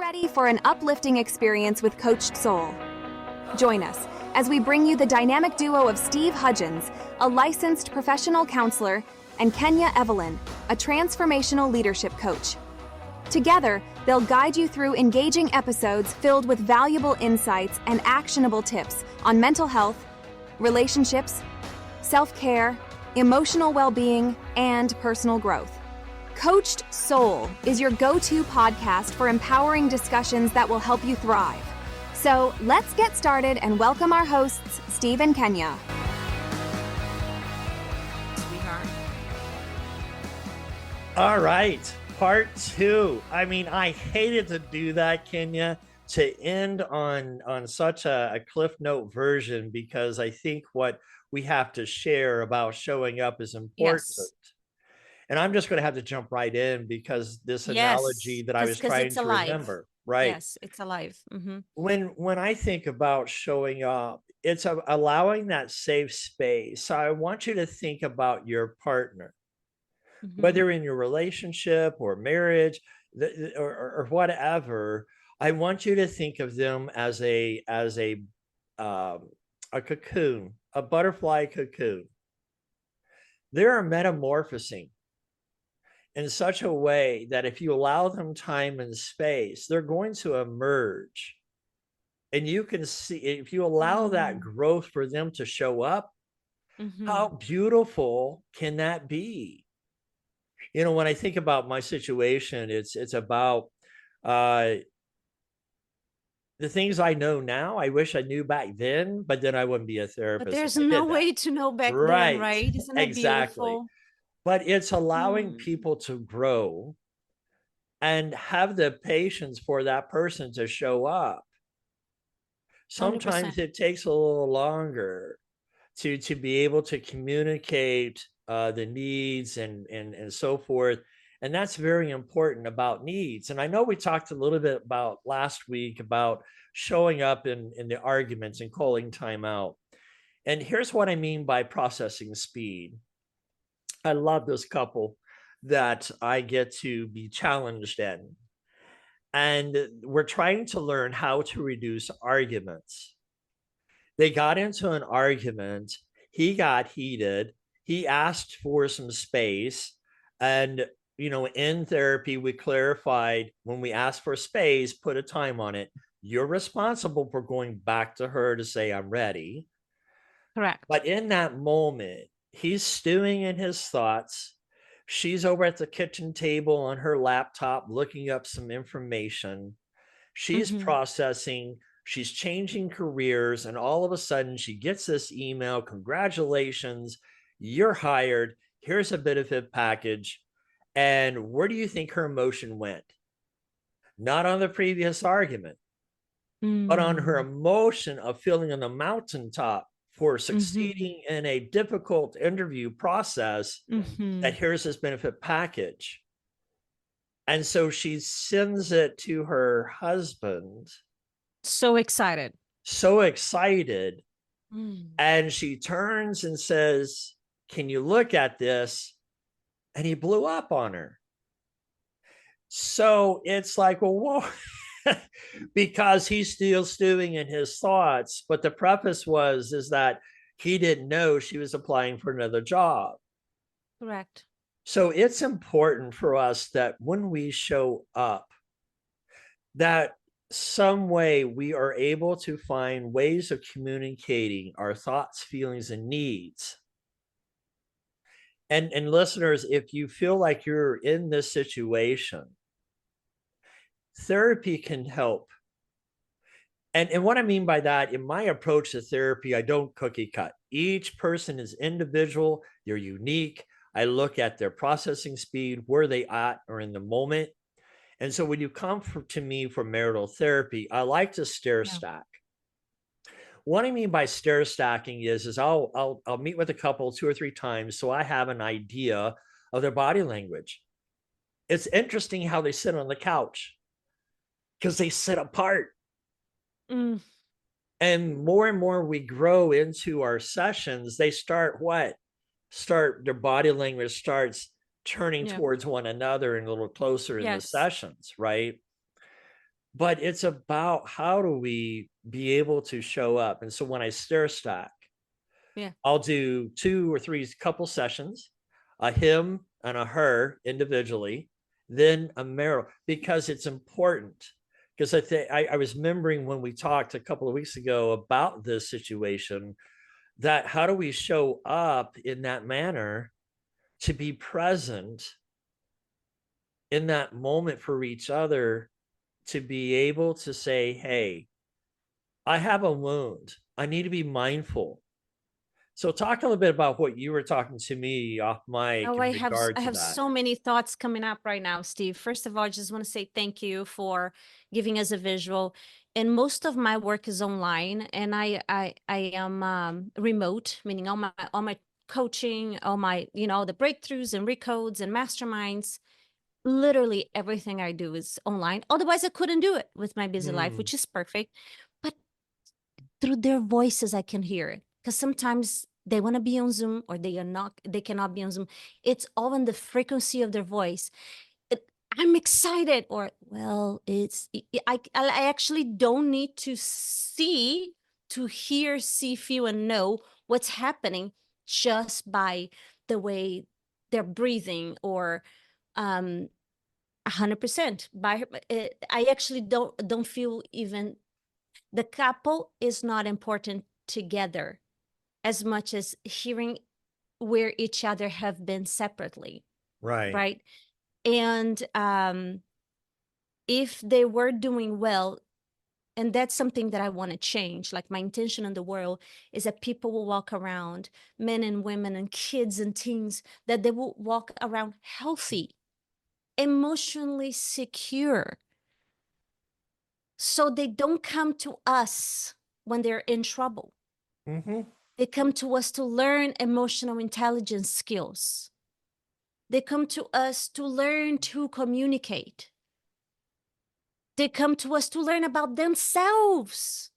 ready for an uplifting experience with Coached Soul? Join us as we bring you the dynamic duo of Steve Hudgens, a licensed professional counselor, and Kenya Evelyn, a transformational leadership coach. Together, they'll guide you through engaging episodes filled with valuable insights and actionable tips on mental health, relationships, self-care, emotional well-being, and personal growth. Coached Soul is your go-to podcast for empowering discussions that will help you thrive. So let's get started and welcome our hosts, Steve and Kenya. Sweetheart. All right, part two. I mean, I hated to do that, Kenya, to end on such a cliff note version, because I think what we have to share about showing up is important. Yes. And I'm just going to have to jump right in because this analogy that I was trying it's to alive. remember, right? Yes, it's alive. When I think about showing up, it's allowing that safe space. So I want you to think about your partner, whether in your relationship or marriage or whatever. I want you to think of them as a cocoon, a butterfly cocoon. They're metamorphosing in such a way that if you allow them time and space, they're going to emerge. And you can see, if you allow that growth for them to show up, how beautiful can that be? You know, when I think about my situation, it's about the things I know now. I wish I knew back then, but then I wouldn't be a therapist. But there's no way to know back then, right? Isn't it Exactly. beautiful? But it's allowing people to grow and have the patience for that person to show up. Sometimes 100%. it takes a little longer to be able to communicate the needs and so forth. And that's very important about needs. And I know we talked a little bit about last week about showing up in the arguments and calling time out. And here's what I mean by processing speed. I love this couple that I get to be challenged in. And we're trying to learn how to reduce arguments. They got into an argument. He got heated. He asked for some space. And, you know, in therapy, we clarified when we ask for space, put a time on it. You're responsible for going back to her to say, I'm ready. Correct. But in that moment, he's stewing in his thoughts. She's over at the kitchen table on her laptop looking up some information. She's processing, she's changing careers, and all of a sudden she gets this email, congratulations, you're hired, here's a benefit package. And where do you think her emotion went? Not on the previous argument, but on her emotion of feeling on the mountaintop for succeeding in a difficult interview process, that here's this benefit package. And so she sends it to her husband. So excited. And she turns and says, can you look at this? And he blew up on her. So it's like, well, whoa. Because he's still stewing in his thoughts. But the preface is that he didn't know she was applying for another job. Correct. So it's important for us that when we show up, that some way we are able to find ways of communicating our thoughts, feelings, and needs. And listeners, if you feel like you're in this situation, therapy can help. And what I mean by that, in my approach to therapy, I don't cookie cut. Each person is individual, they're unique. I look at their processing speed, where they at or in the moment. And so when you come to me for marital therapy, I like to stair stack. What I mean by stair stacking is I'll meet with a couple 2 or 3 times so I have an idea of their body language. It's interesting how they sit on the couch because they sit apart. And more we grow into our sessions, they start their body language starts turning towards one another and a little closer in the sessions, right? but it's about how do we be able to show up. And so when I stair stack, Yeah. I'll do 2 or 3 couple sessions, a him and a her individually, then a Meryl, because it's important. Because I think I was remembering when we talked a couple of weeks ago about this situation, that how do we show up in that manner to be present in that moment for each other, to be able to say, hey, I have a wound. I need to be mindful. So talk a little bit about what you were talking to me off mic Oh, in I regard to have that. so many thoughts coming up right now, Steve. First of all, I just want to say thank you for giving us a visual. And most of my work is online, and I am remote, meaning all my coaching, all my, you know, the breakthroughs and recodes and masterminds. Literally everything I do is online. Otherwise, I couldn't do it with my busy life, which is perfect. But through their voices, I can hear it, because sometimes they want to be on Zoom or they are not, they cannot be on Zoom. It's all in the frequency of their voice. I'm excited, or well, I actually don't need to see, to hear, see, feel, and know what's happening just by the way they're breathing, or 100% by her. I actually don't feel even, the couple is not important together as much as hearing where each other have been separately, Right. right? And if they were doing well, and that's something that I want to change, like my intention in the world is that people will walk around, men and women and kids and teens, that they will walk around healthy, emotionally secure, so they don't come to us when they're in trouble. They come to us to learn emotional intelligence skills. They come to us to learn to communicate. They come to us to learn about themselves.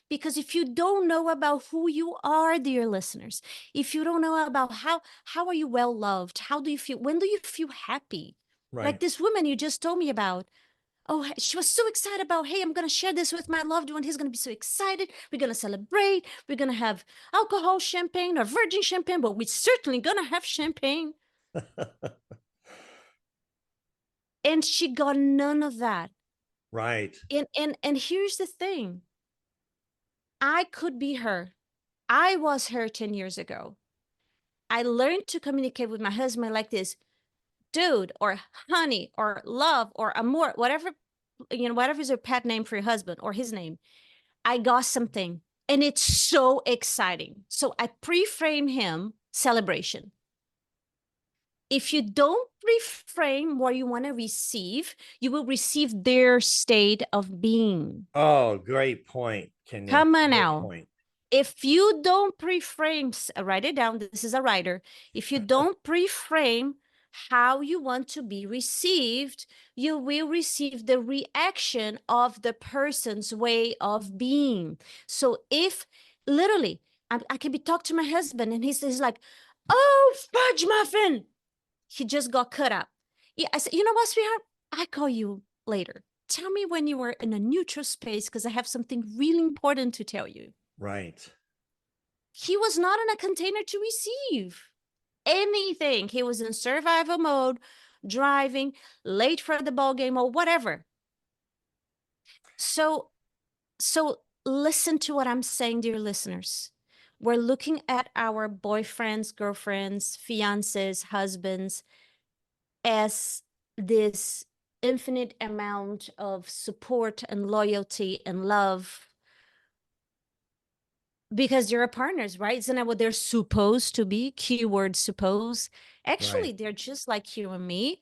Because if you don't know about who you are, dear listeners, if you don't know about how are you well loved, how do you feel, when do you feel happy? Right. Like this woman you just told me about. Oh, she was so excited about, hey, I'm going to share this with my loved one. He's going to be so excited. We're going to celebrate. We're going to have alcohol champagne or virgin champagne, but we're certainly going to have champagne. And she got none of that. Right. And here's the thing. I could be her. I was her 10 years ago. I learned to communicate with my husband like this, dude, or honey, or love, or amor, whatever, you know, whatever is your pet name for your husband, or his name. I got something, and it's so exciting. So I pre-frame him celebration. If you don't pre-frame what you want to receive, you will receive their state of being. Oh, great point, Kenya. Come on Great now. point. If you don't pre-frame, write it down. This is a writer. If you don't pre-frame how you want to be received, you will receive the reaction of the person's way of being. So if literally, I can be talking to my husband and he's like, oh, fudge muffin. He just got cut up. Yeah, I said, you know what, sweetheart? I call you later. Tell me when you were in a neutral space, because I have something really important to tell you. Right. He was not in a container to receive anything. He was in survival mode, driving, late for the ball game, or whatever. So listen to what I'm saying, dear listeners. We're looking at our boyfriends, girlfriends, fiancés, husbands as this infinite amount of support and loyalty and love, because you're partners, right? Isn't that what they're supposed to be? Keyword suppose. Actually, Right. they're just like you and me.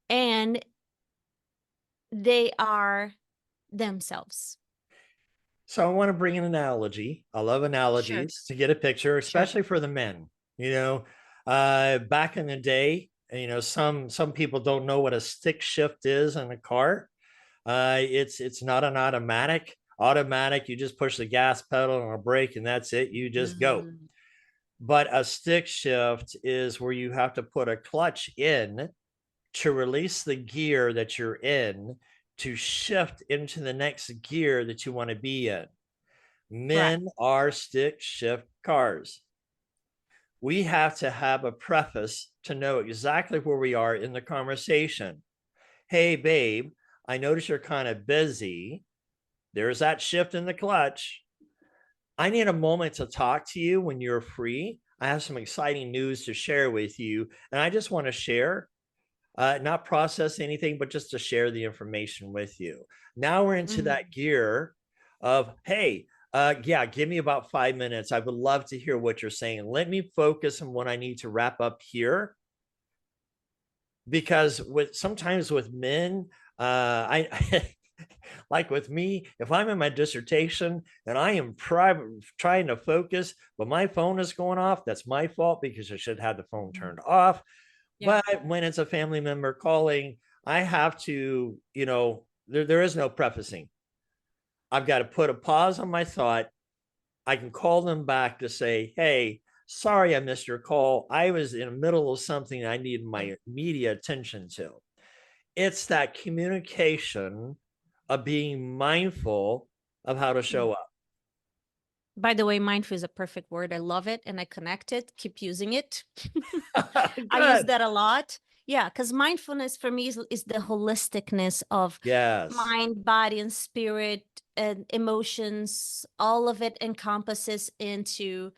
And they are themselves. So I want to bring an analogy. I love analogies to get a picture, especially for the men. You know, back in the day, you know, some people don't know what a stick shift is in a car. It's not an automatic. Automatic, you just push the gas pedal and a brake, and that's it. You just go. But a stick shift is where you have to put a clutch in to release the gear that you're in to shift into the next gear that you want to be in. Correct. Men are stick shift cars. We have to have a preface to know exactly where we are in the conversation. Hey, babe, I notice you're kind of busy. There's that shift in the clutch. I need a moment to talk to you when you're free. I have some exciting news to share with you. And I just want to share, not process anything, but just to share the information with you. Now we're into Mhm. that gear of, hey, yeah, give me about 5 minutes. I would love to hear what you're saying. Let me focus on what I need to wrap up here. Because with sometimes with men, I like with me, if I'm in my dissertation and I am trying to focus, but my phone is going off, that's my fault because I should have the phone Mhm. turned off. Yeah. But when it's a family member calling, I have to, there is no prefacing. I've got to put a pause on my thought. I can call them back to say, hey, sorry I missed your call. I was in the middle of something I needed Yeah. my immediate attention to. It's that communication of being mindful of how to Yeah. show up. By the way, mindful is a perfect word. I love it and I connect it. Keep using it. I use Good. that a lot. Yeah, because mindfulness for me is the holisticness of Yes. mind, body, and spirit and emotions. All of it encompasses into,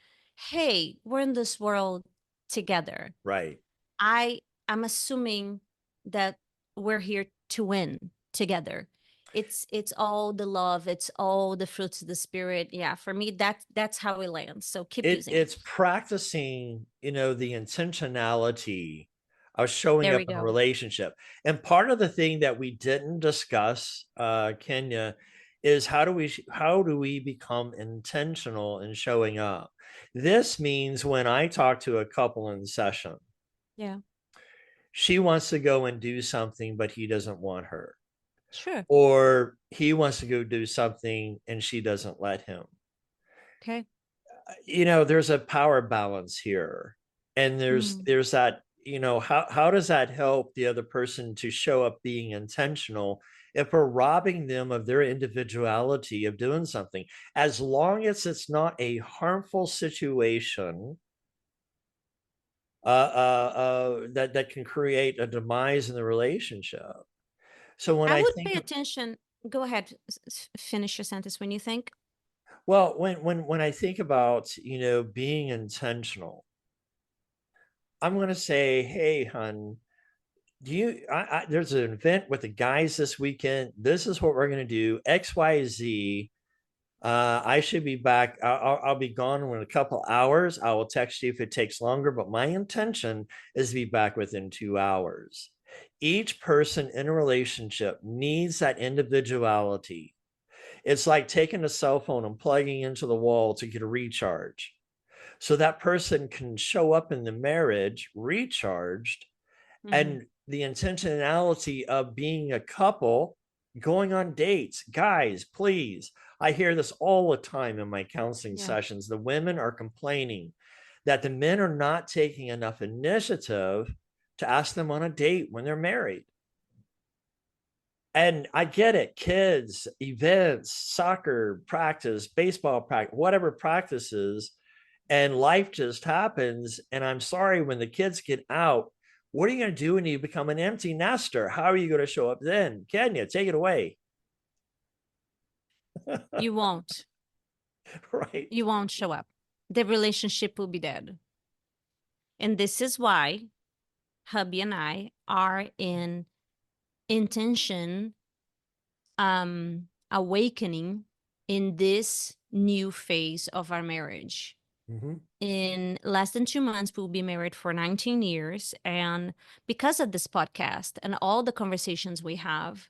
hey, we're in this world together. Right. I am assuming that we're here to win together. It's all the love, it's all the fruits of the spirit. Yeah, for me that's how it lands. So keep using it. It's practicing, the intentionality of showing There up we in a go. relationship. And part of the thing that we didn't discuss, Kenya, is how do we become intentional in showing up? This means when I talk to a couple in session, Yeah, she wants to go and do something, but he doesn't want her. sure. Or he wants to go do something and she doesn't let him. Okay. There's a power balance here. And there's Mm. there's that, how does that help the other person to show up being intentional if we're robbing them of their individuality of doing something, as long as it's not a harmful situation that can create a demise in the relationship. So when I I would think pay of, attention. Go ahead, finish your sentence when you think. well, when I think about, being intentional, I'm going to say, hey, hun, do you, there's an event with the guys this weekend. This is what we're going to do. X, Y, Z. I should be back. I'll be gone in a couple hours. I will text you if it takes longer, but my intention is to be back within 2 hours. Each person in a relationship needs that individuality. It's like taking a cell phone and plugging into the wall to get a recharge. So that person can show up in the marriage recharged, Hmm. and the intentionality of being a couple, going on dates. Guys, please, I hear this all the time in my counseling Yeah. sessions. The women are complaining that the men are not taking enough initiative to ask them on a date when they're married. And I get it, kids, events, soccer practice, baseball practice, whatever practices, and life just happens. And I'm sorry, when the kids get out, what are you going to do when you become an empty nester? How are you going to show up then? Kenya, take it away. You won't. Right. You won't show up. The relationship will be dead. And this is why hubby and I are in intention awakening in this new phase of our marriage. Mhm. In less than 2 months, we'll be married for 19 years. And because of this podcast and all the conversations we have,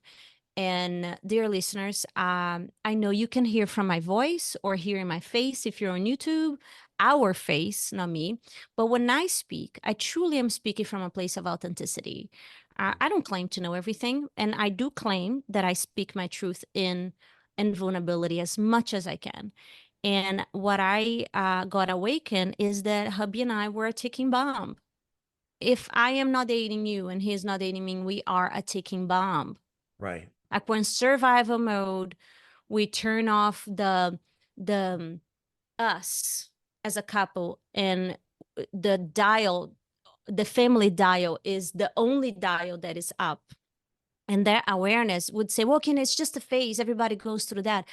and dear listeners, I know you can hear from my voice or hear in my face if you're on YouTube, our face, not me. But when I speak, I truly am speaking from a place of authenticity. I don't claim to know everything, and I do claim that I speak my truth in vulnerability as much as I can. And what I got awakened is that hubby and I were a ticking bomb. if I am not dating you and he's not dating me, we are a ticking bomb. Right. Like we're in survival mode, we turn off the us as a couple, and the dial, the family dial is the only dial that is up. And that awareness would say, well, Ken, it's just a phase. Everybody goes through that.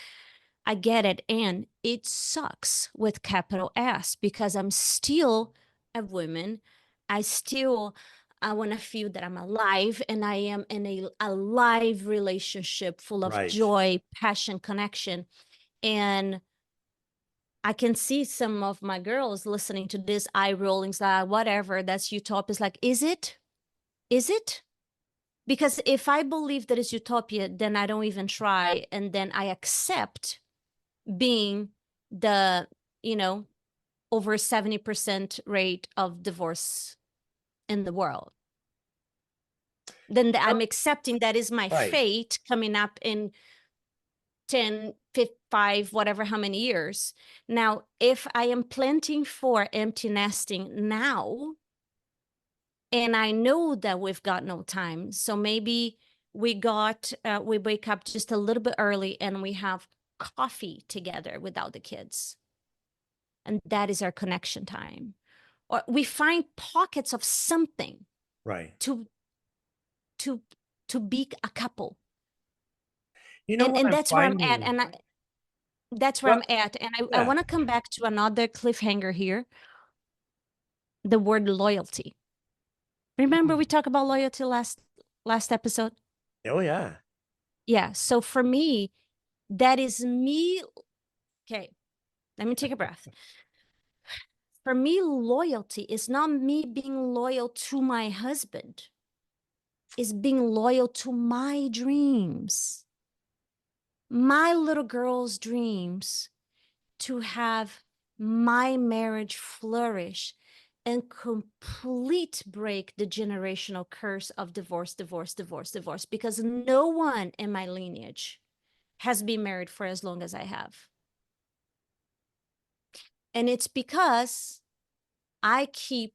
I get it. And it sucks with capital S, because I'm still a woman. I want to feel that I'm alive, and I am in a alive relationship full of Right. joy, passion, connection. And I can see some of my girls listening to this, eye rolling, like, whatever, that's utopia. It's like, is it? Is it? Because if I believe that it's utopia, then I don't even try. And then I accept being the, over 70% rate of divorce in the world. Then I'm accepting that is my Right. fate coming up in 10, 5, whatever, how many years. Now, if I am planting for empty nesting now, and I know that we've got no time, so maybe we wake up just a little bit early and we have coffee together without the kids. And that is our connection time. Or we find pockets of something Right. to be a couple. You know what And I'm that's where I'm at. finding? And that's where Well, I'm at. And I yeah. want to come back to another cliffhanger here. The word loyalty. Remember we talked about loyalty last episode? Oh, yeah. Yeah. So for me, that is me. Okay. Let me take a breath. For me, loyalty is not me being loyal to my husband. It's being loyal to my dreams. My little girl's dreams to have my marriage flourish and complete break the generational curse of divorce, because no one in my lineage has been married for as long as I have. And it's because I keep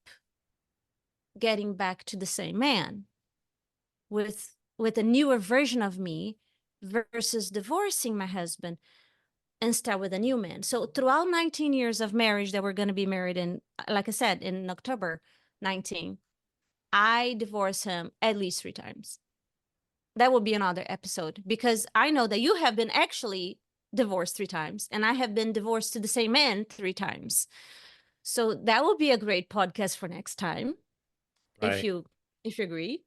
getting back to the same man with a newer version of me versus divorcing my husband and start with a new man. So throughout 19 years of marriage that we're going to be married in, like I said, in October 19, I divorced him at least 3 times. That will be another episode, because I know that you have been actually divorced 3 times, and I have been divorced to the same man 3 times. So that will be a great podcast for next time, Right. if you agree.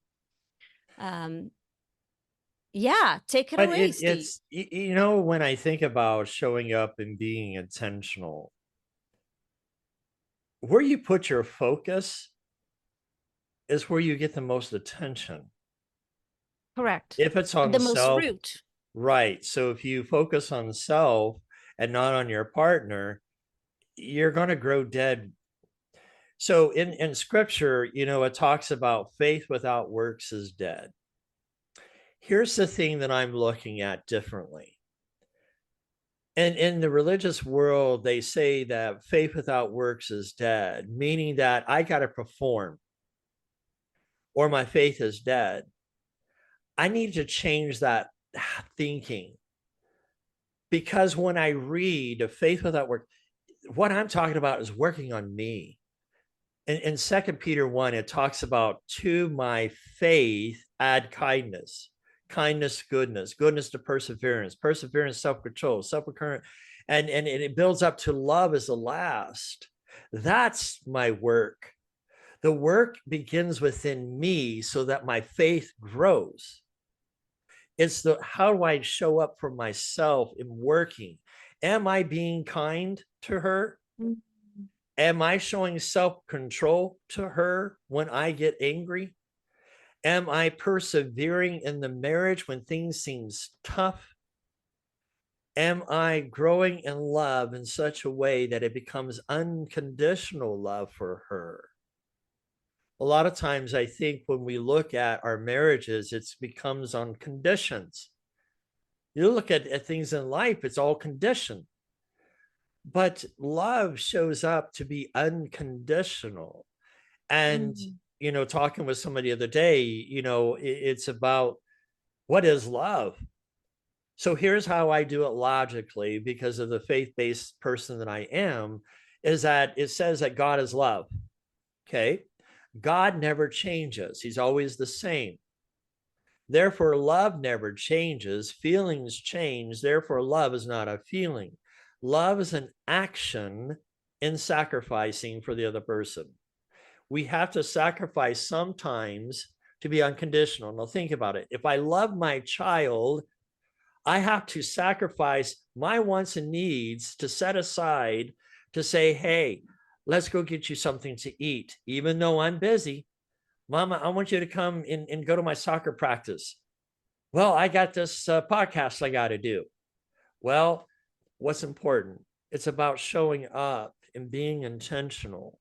Yeah, take it But away, Steve. it's, when I think about showing up and being intentional, where you put your focus is where you get the most attention. Correct. If it's on The most self, root. right. So if you focus on self and not on your partner, you're going to grow dead. So in scripture, it talks about faith without works is dead. Here's the thing that I'm looking at differently. And in the religious world, they say that faith without works is dead, meaning that I got to perform or my faith is dead. I need to change that thinking, because when I read a faith without work, what I'm talking about is working on me. In 2 Peter 1, it talks about, to my faith add kindness, goodness to perseverance, self-control, self-recurrent, and it builds up to love as the last. That's my work. The work begins within me so that my faith grows. It's how do I show up for myself in working? Am I being kind to her? Am I showing self-control to her when I get angry? Am I persevering in the marriage when things seem tough? Am I growing in love in such a way that it becomes unconditional love for her? A lot of times I think when we look at our marriages, it becomes on conditions. You look at things in life, it's all conditioned. But love shows up to be unconditional. And talking with somebody the other day, it's about what is love. So here's how I do it logically, because of the faith-based person that I am, is that it says that God is love. Okay. God never changes. He's always the same. Therefore, love never changes. Feelings change. Therefore, love is not a feeling. Love is an action in sacrificing for the other person. We have to sacrifice sometimes to be unconditional. Now, think about it. If I love my child, I have to sacrifice my wants and needs to set aside to say, hey, let's go get you something to eat, even though I'm busy. Mama, I want you to come and go to my soccer practice. Well, I got this podcast I got to do. Well, what's important? It's about showing up and being intentional.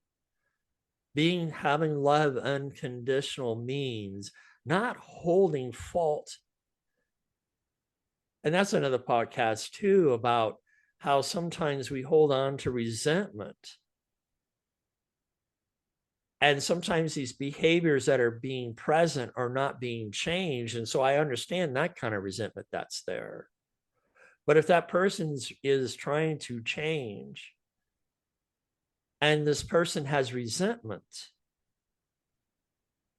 Having love unconditional means not holding fault. And that's another podcast too, about how sometimes we hold on to resentment. And sometimes these behaviors that are being present are not being changed. And so I understand that kind of resentment that's there. But if that person is trying to change and this person has resentment,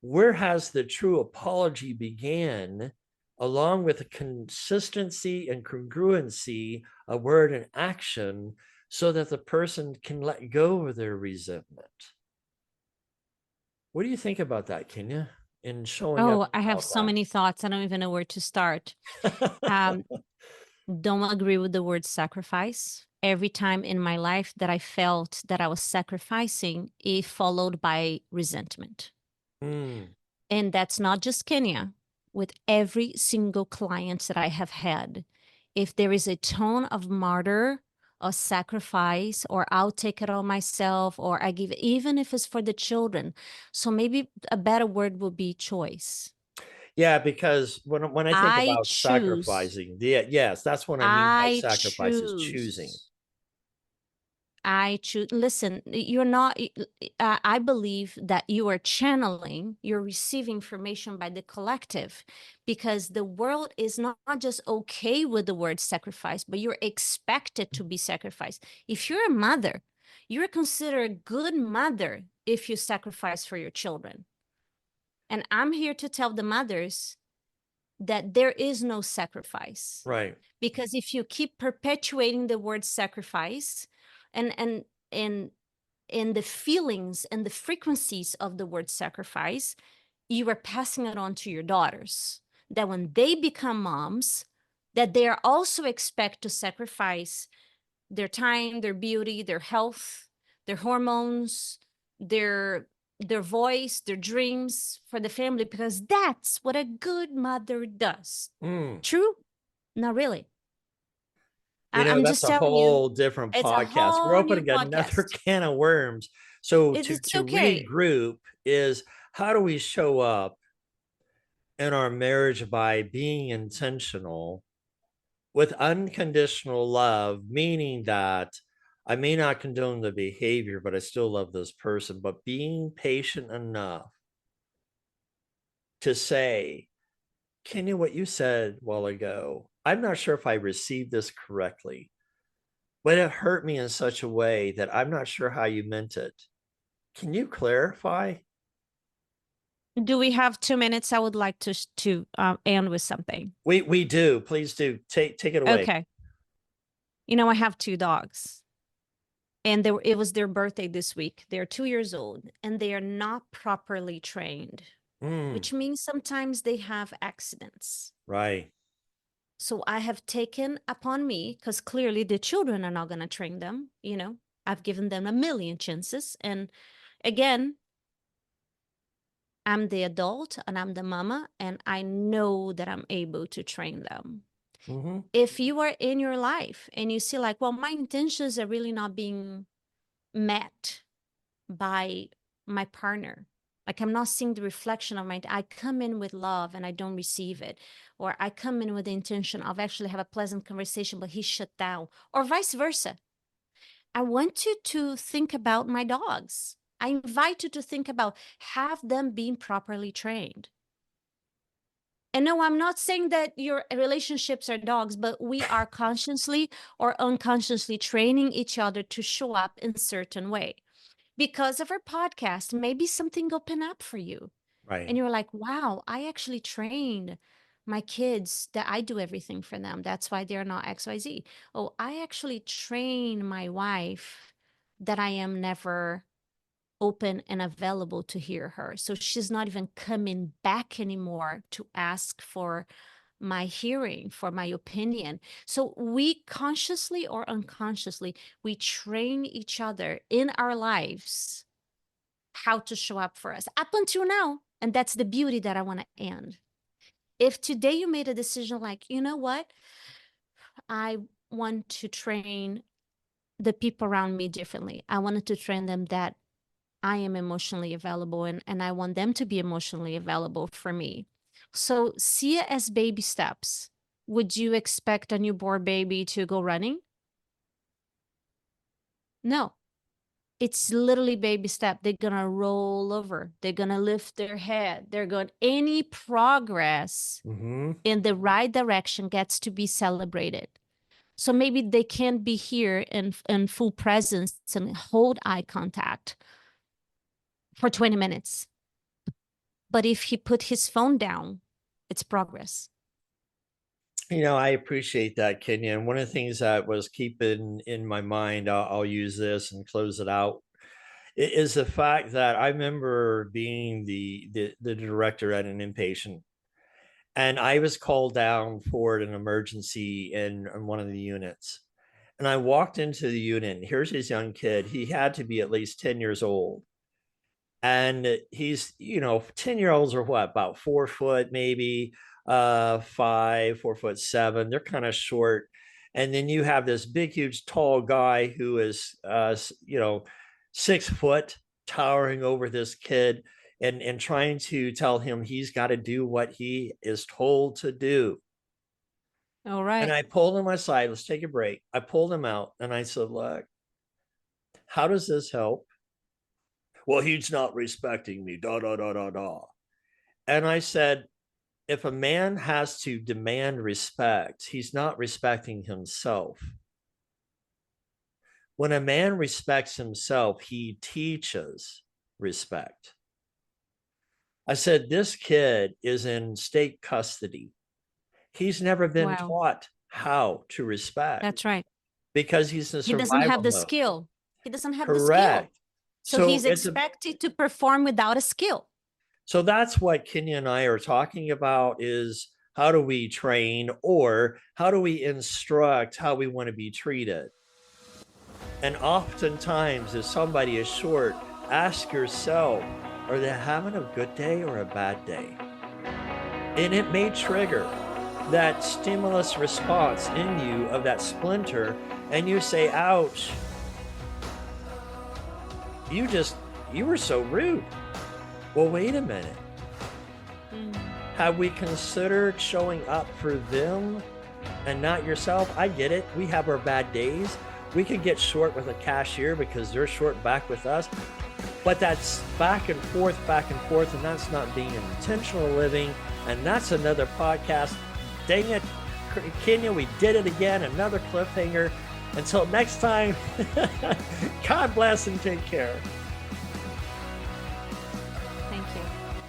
where has the true apology began, along with the consistency and congruency of word and action, so that the person can let go of their resentment? What do you think about that, Kenya, in showing up? Oh, I have so many thoughts. I don't even know where to start. Don't agree with the word sacrifice. Every time in my life that I felt that I was sacrificing, it followed by resentment. Mm, And that's not just Kenya. With every single client that I have had, if there is a tone of martyr or sacrifice, or I'll take it on myself, or I give, even if it's for the children. So maybe a better word would be choice. yeah, because when I think I about choose. sacrificing, yes, that's what I mean by I sacrifice, is choosing. choose. I choose. Listen, you're not, I believe that you are channeling, you're receiving information by the collective, because the world is not just okay with the word sacrifice, but you're expected to be sacrificed. If you're a mother, you're considered a good mother if you sacrifice for your children. And I'm here to tell the mothers that there is no sacrifice. Right. Because if you keep perpetuating the word sacrifice, and the feelings and the frequencies of the word sacrifice, you are passing it on to your daughters, that when they become moms, that they are also expect to sacrifice their time, their beauty, their health, their hormones, their voice, their dreams for the family, because that's what a good mother does. Mm. True? Not really. I'm That's just a telling you, whole different it's a podcast. We're whole new opening another podcast. can of worms. So It's to okay. regroup is, how do we show up in our marriage by being intentional with unconditional love, meaning that I may not condone the behavior, but I still love this person, but being patient enough to say, Kenya, what you said a while ago, I'm not sure if I received this correctly, but it hurt me in such a way that I'm not sure how you meant it. Can you clarify? Do we have 2 minutes? I would like to end with something. We do. Please do. Take it away. Okay. I have 2 dogs, and it was their birthday this week. They're 2 years old, and they are not properly trained, which means sometimes they have accidents. Right. So I have taken upon me, because clearly the children are not going to train them. I've given them a million chances. And again, I'm the adult and I'm the mama, and I know that I'm able to train them. Mm-hmm. If you are in your life and you see like, well, my intentions are really not being met by my partner, like I'm not seeing the reflection of I come in with love and I don't receive it, or I come in with the intention of actually have a pleasant conversation, but he's shut down, or vice versa. I want you to think about my dogs. I invite you to think about have them being properly trained. And no, I'm not saying that your relationships are dogs, but we are consciously or unconsciously training each other to show up in a certain way. Because of our podcast, maybe something open up for you. Right. And you're like, wow, I actually trained my kids that I do everything for them. That's why they're not XYZ. Oh, I actually train my wife that I am never open and available to hear her. So she's not even coming back anymore to ask for my hearing, for my opinion. So we consciously or unconsciously, we train each other in our lives how to show up for us up until now. And that's the beauty that I want to end. If today you made a decision like, you know what, I want to train the people around me differently. I wanted to train them that I am emotionally available and I want them to be emotionally available for me. So see it as baby steps. Would you expect a newborn baby to go running? No. It's literally baby step. They're going to roll over. They're going to lift their head. Any progress in the right direction gets to be celebrated. So maybe they can't be here in full presence and hold eye contact for 20 minutes. But if he put his phone down, it's progress. I appreciate that, Kenya. And one of the things that was keeping in my mind, I'll use this and close it out, is the fact that I remember being the director at an inpatient, and I was called down for an emergency in one of the units. And I walked into the unit, and here's this young kid. He had to be at least 10 years old. And he's, 10-year-olds are what, about 4 foot, maybe 4'7". They're kind of short. And then you have this big, huge, tall guy who is, 6 foot, towering over this kid and trying to tell him he's got to do what he is told to do. All right. And I pulled him aside. Let's take a break. I pulled him out and I said, look, how does this help? Well, he's not respecting me, da, da, da, da, da. And I said, if a man has to demand respect, he's not respecting himself. When a man respects himself, he teaches respect. I said, this kid is in state custody. He's never been taught how to respect. That's right. Because he's in survival He doesn't have the mode. skill. He doesn't have the Correct. skill. So he's expected to perform without a skill. So that's what Kenya and I are talking about, is how do we train, or how do we instruct how we want to be treated? And oftentimes, if somebody is short, ask yourself, are they having a good day or a bad day? And it may trigger that stimulus response in you of that splinter, and you say, ouch, you were so rude. Well, wait a minute. Have we considered showing up for them and not yourself? I get it. We have our bad days. We can get short with a cashier because they're short back with us. But that's back and forth, and that's not being intentional living. And that's another podcast. Dang it, Kenya, we did it again. Another cliffhanger. Until next time, God bless and take care.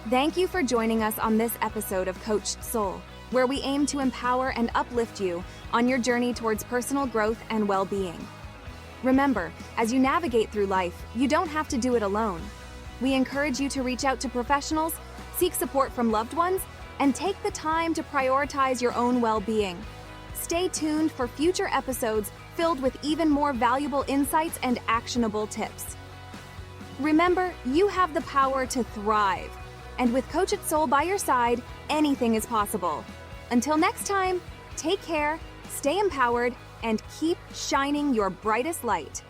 Thank you for joining us on this episode of Coached Soul, where we aim to empower and uplift you on your journey towards personal growth and well-being. Remember, as you navigate through life, you don't have to do it alone. We encourage you to reach out to professionals, seek support from loved ones, and take the time to prioritize your own well-being. Stay tuned for future episodes filled with even more valuable insights and actionable tips. Remember, you have the power to thrive. And with Coached Soul by your side, anything is possible. Until next time, take care, stay empowered, and keep shining your brightest light.